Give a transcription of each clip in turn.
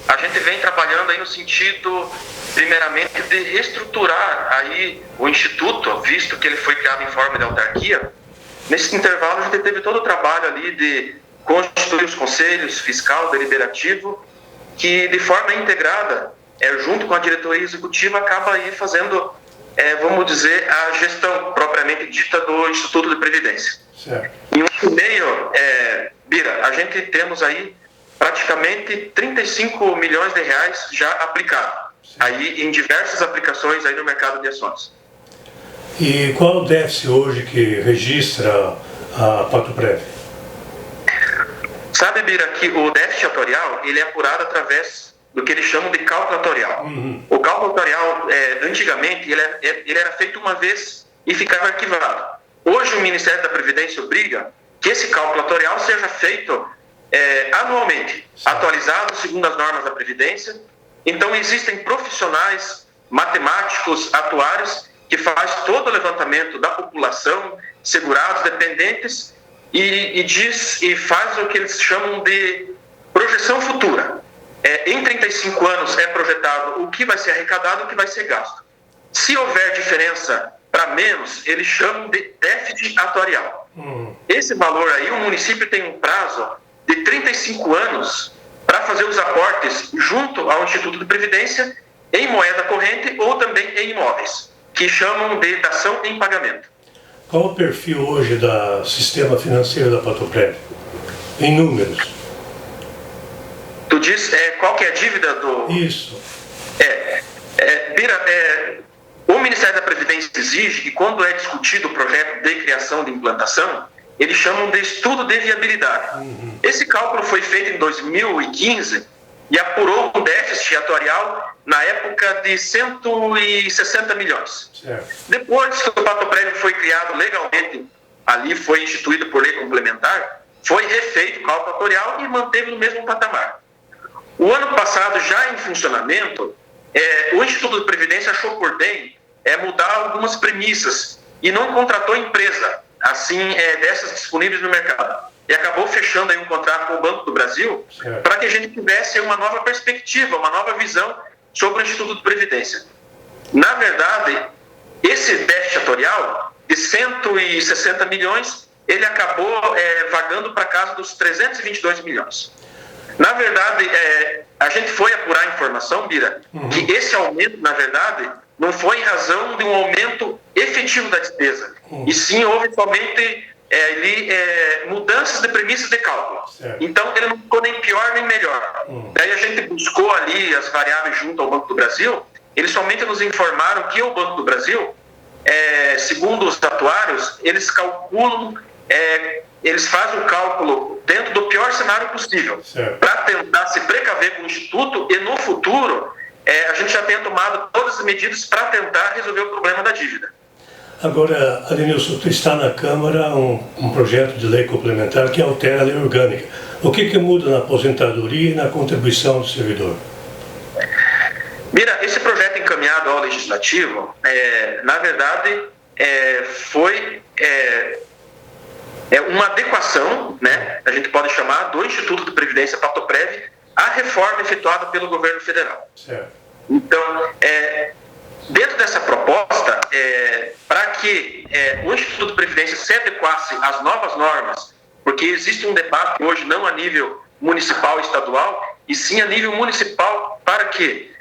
a gente vem trabalhando aí no sentido, primeiramente, de reestruturar aí o Instituto, visto que ele foi criado em forma de autarquia. Nesse intervalo, a gente teve todo o trabalho ali de constituir os conselhos fiscal, deliberativo, que de forma integrada, junto com a diretoria executiva, acaba aí fazendo, vamos dizer, a gestão propriamente dita do Instituto de Previdência. Certo. Em um meio, Bira, a gente temos aí praticamente 35 milhões de reais já aplicado, aí em diversas aplicações aí no mercado de ações. E qual o déficit hoje que registra a Patoprev? Sabe, Bira, que o déficit atorial, ele é apurado através do que eles chamam de cálculo atorial. O cálculo atorial, antigamente, ele era feito uma vez e ficava arquivado. Hoje o Ministério da Previdência obriga que esse cálculo atorial seja feito anualmente, atualizado segundo as normas da Previdência. Então existem profissionais, matemáticos, atuários, que faz todo o levantamento da população, segurados, dependentes, e faz o que eles chamam de projeção futura. Em 35 anos é projetado o que vai ser arrecadado e o que vai ser gasto. Se houver diferença para menos, eles chamam de déficit atuarial. Esse valor aí, o município tem um prazo de 35 anos para fazer os aportes junto ao Instituto de Previdência em moeda corrente ou também em imóveis, que chamam de dação em pagamento. Qual o perfil hoje do sistema financeiro da Patoprev? Em números. Tu diz qual que é a dívida do... Isso. Bira, o Ministério da Previdência exige que quando é discutido o projeto de criação de implantação, eles chamam de estudo de viabilidade. Esse cálculo foi feito em 2015 e apurou um déficit atuarial na época de 160 milhões. Certo. Depois que o Patoprev foi criado legalmente, ali foi instituído por lei complementar, foi refeito o cálculo atuarial e manteve no mesmo patamar. O ano passado, já em funcionamento, o Instituto de Previdência achou por bem mudar algumas premissas e não contratou empresa, assim, dessas disponíveis no mercado. E acabou fechando aí um contrato com o Banco do Brasil para que a gente tivesse uma nova perspectiva, uma nova visão sobre o Instituto de Previdência. Na verdade, esse déficit atorial de 160 milhões, ele acabou vagando para casa dos 322 milhões. Na verdade, a gente foi apurar a informação, Bira, que esse aumento, na verdade, não foi em razão de um aumento efetivo da despesa, e sim houve somente mudanças de premissas de cálculo. Então, ele não ficou nem pior nem melhor. Daí a gente buscou ali as variáveis junto ao Banco do Brasil, eles somente nos informaram que o Banco do Brasil, segundo os atuários, eles calculam, eles fazem o cálculo dentro do pior cenário possível, para tentar se precaver com o Instituto e no futuro a gente já tenha tomado todas as medidas para tentar resolver o problema da dívida. Agora, Adenilson, está na Câmara um projeto de lei complementar que altera a lei orgânica. O que muda na aposentadoria e na contribuição do servidor? Mira, esse projeto encaminhado ao Legislativo, na verdade, foi uma adequação, né, a gente pode chamar, do Instituto de Previdência Patoprev à reforma efetuada pelo governo federal. Certo. Então, dentro dessa proposta, para que o Instituto de Previdência se adequasse às novas normas, porque existe um debate hoje não a nível municipal e estadual, e sim a nível municipal, para que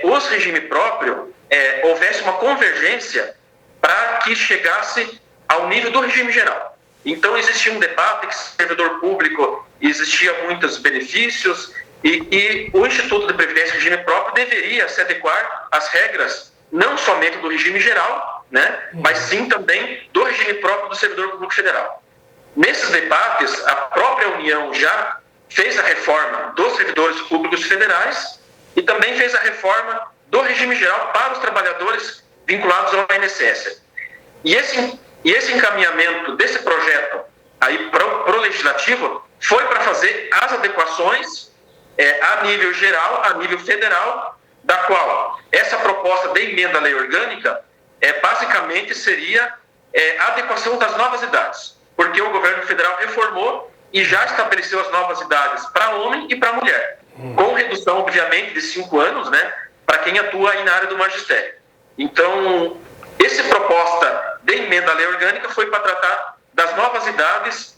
os regime próprio houvesse uma convergência para que chegasse ao nível do regime geral. Então existia um debate que servidor público existia muitos benefícios e o Instituto de Previdência e Regime Próprio deveria se adequar às regras não somente do regime geral, né, mas sim também do regime próprio do servidor público federal. Nesses debates, a própria União já fez a reforma dos servidores públicos federais e também fez a reforma do regime geral para os trabalhadores vinculados ao INSS. E esse encaminhamento desse projeto aí para o Legislativo foi para fazer as adequações a nível geral, a nível federal, da qual essa proposta de emenda à lei orgânica basicamente seria a adequação das novas idades, porque o governo federal reformou e já estabeleceu as novas idades para homem e para mulher. com redução, obviamente, de 5 anos, né, para quem atua aí na área do magistério. Então, essa proposta de emenda à lei orgânica foi para tratar das novas idades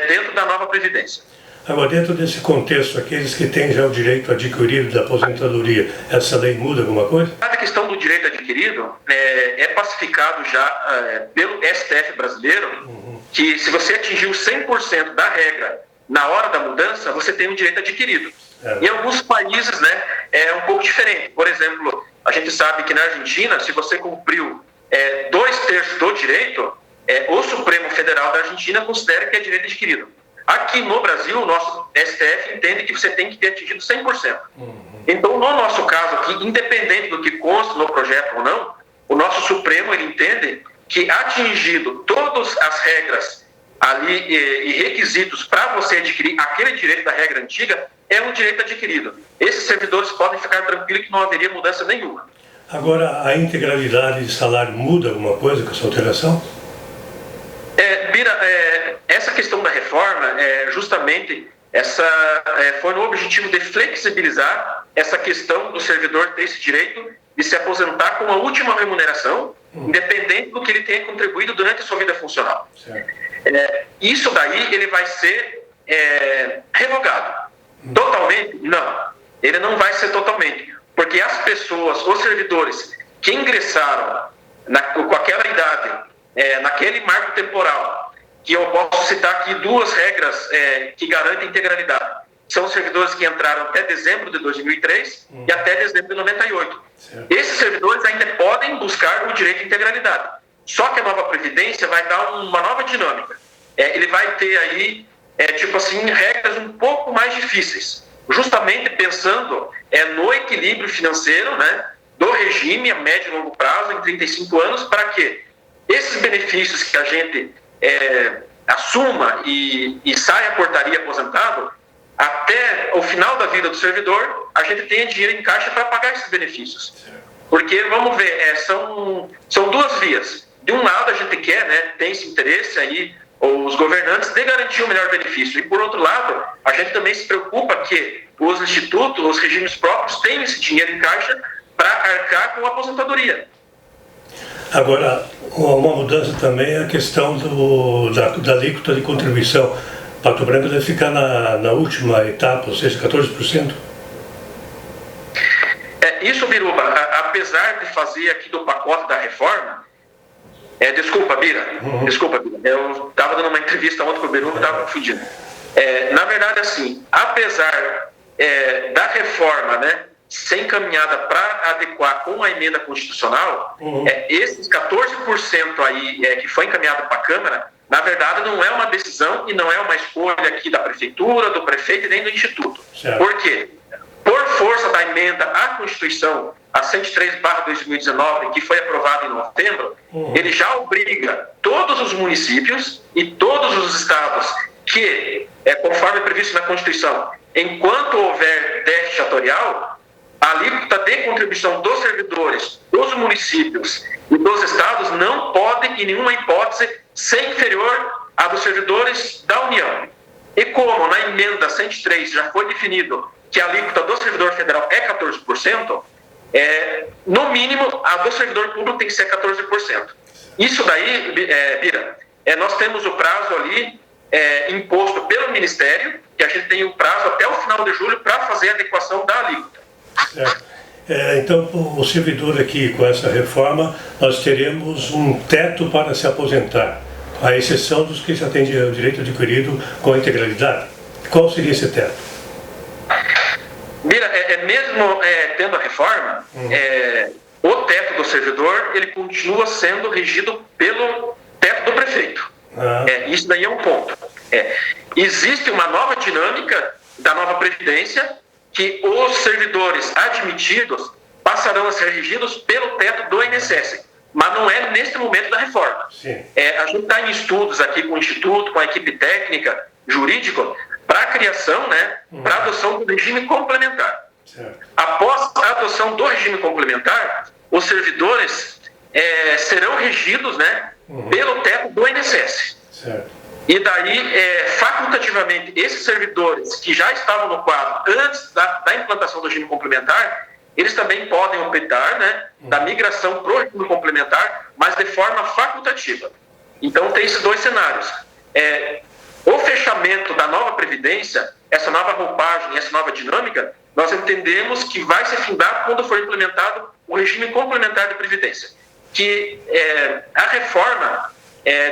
dentro da nova Previdência. Agora, dentro desse contexto, aqueles que têm já o direito adquirido da aposentadoria, essa lei muda alguma coisa? A questão do direito adquirido é pacificado já pelo STF brasileiro, que se você atingiu 100% da regra na hora da mudança, você tem um direito adquirido. Em alguns países, né, é um pouco diferente. Por exemplo, a gente sabe que na Argentina, se você cumpriu 2/3 do direito, o Supremo Federal da Argentina considera que é direito adquirido. Aqui no Brasil, o nosso STF entende que você tem que ter atingido 100%. Então, no nosso caso aqui, independente do que consta no projeto ou não, o nosso Supremo ele entende que atingido todas as regras ali e requisitos para você adquirir aquele direito da regra antiga, é um direito adquirido. Esses servidores podem ficar tranquilos que não haveria mudança nenhuma. Agora, a integralidade de salário muda alguma coisa com essa alteração? Bira, essa questão da reforma, justamente, foi no objetivo de flexibilizar essa questão do servidor ter esse direito de se aposentar com a última remuneração, independente do que ele tenha contribuído durante a sua vida funcional. Isso daí ele vai ser revogado. Totalmente? Não. Ele não vai ser totalmente. Porque as pessoas, os servidores que ingressaram com aquela idade, naquele marco temporal, que eu posso citar aqui 2 regras que garantem integralidade. São os servidores que entraram até dezembro de 2003 e até dezembro de 98. Esses servidores ainda podem buscar o direito de integralidade. Só que a nova Previdência vai dar uma nova dinâmica. Ele vai ter aí, regras um pouco mais difíceis. Justamente pensando no equilíbrio financeiro, né, do regime a médio e longo prazo, em 35 anos, para que esses benefícios que a gente assuma e saia a portaria aposentado, até o final da vida do servidor, a gente tenha dinheiro em caixa para pagar esses benefícios. Porque, vamos ver, são 2 vias. De um lado, a gente quer, né, tem esse interesse aí, os governantes, de garantir o melhor benefício. E, por outro lado, a gente também se preocupa que os institutos, os regimes próprios, tenham esse dinheiro em caixa para arcar com a aposentadoria. Agora, uma mudança também é a questão da alíquota de contribuição. Pato Branco deve ficar na última etapa, ou seja, 14%? Isso, Biruba, apesar de fazer aqui do pacote da reforma, desculpa, Bira, eu estava dando uma entrevista ontem para o Biruba e estava confundindo. Na verdade, assim, apesar da reforma, né, ser encaminhada para adequar com a emenda constitucional, esses 14% aí que foi encaminhado para a Câmara, na verdade não é uma decisão e não é uma escolha aqui da Prefeitura, do Prefeito e nem do Instituto. Certo. Por quê? Por força da emenda à Constituição, a 103/2019, que foi aprovada em novembro, ele já obriga todos os municípios e todos os estados que, conforme previsto na Constituição, enquanto houver déficit setorial, a alíquota de contribuição dos servidores, dos municípios e dos estados não pode, em nenhuma hipótese, ser inferior à dos servidores da União. E como na emenda 103 já foi definido que a alíquota do servidor federal é 14%, no mínimo a do servidor público tem que ser 14%. Isso daí, Bira, nós temos o prazo ali imposto pelo Ministério, que a gente tem o prazo até o final de julho para fazer a adequação da alíquota. Então, o servidor aqui, com essa reforma, nós teremos um teto para se aposentar, à exceção dos que já têm o direito adquirido com a integralidade. Qual seria esse teto? Mira, mesmo tendo a reforma, o teto do servidor ele continua sendo regido pelo teto do prefeito. Isso daí é um ponto. Existe uma nova dinâmica da nova Previdência, que os servidores admitidos passarão a ser regidos pelo teto do INSS, mas não é neste momento da reforma. A gente está em estudos aqui com o Instituto, com a equipe técnica, jurídica, para a criação, né, para a adoção do regime complementar. Após a adoção do regime complementar, os servidores serão regidos, né, pelo teto do INSS. E daí, facultativamente, esses servidores que já estavam no quadro antes da implantação do regime complementar, eles também podem optar, né, da migração para o regime complementar, mas de forma facultativa. Então, tem esses dois cenários. O fechamento da nova Previdência, essa nova roupagem, essa nova dinâmica, nós entendemos que vai se findar quando for implementado o regime complementar de Previdência, que a reforma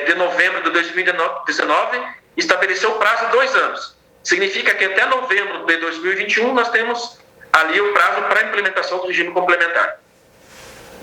de novembro de 2019 estabeleceu o prazo de 2 anos. Significa que até novembro de 2021 nós temos ali o prazo para a implementação do regime complementar.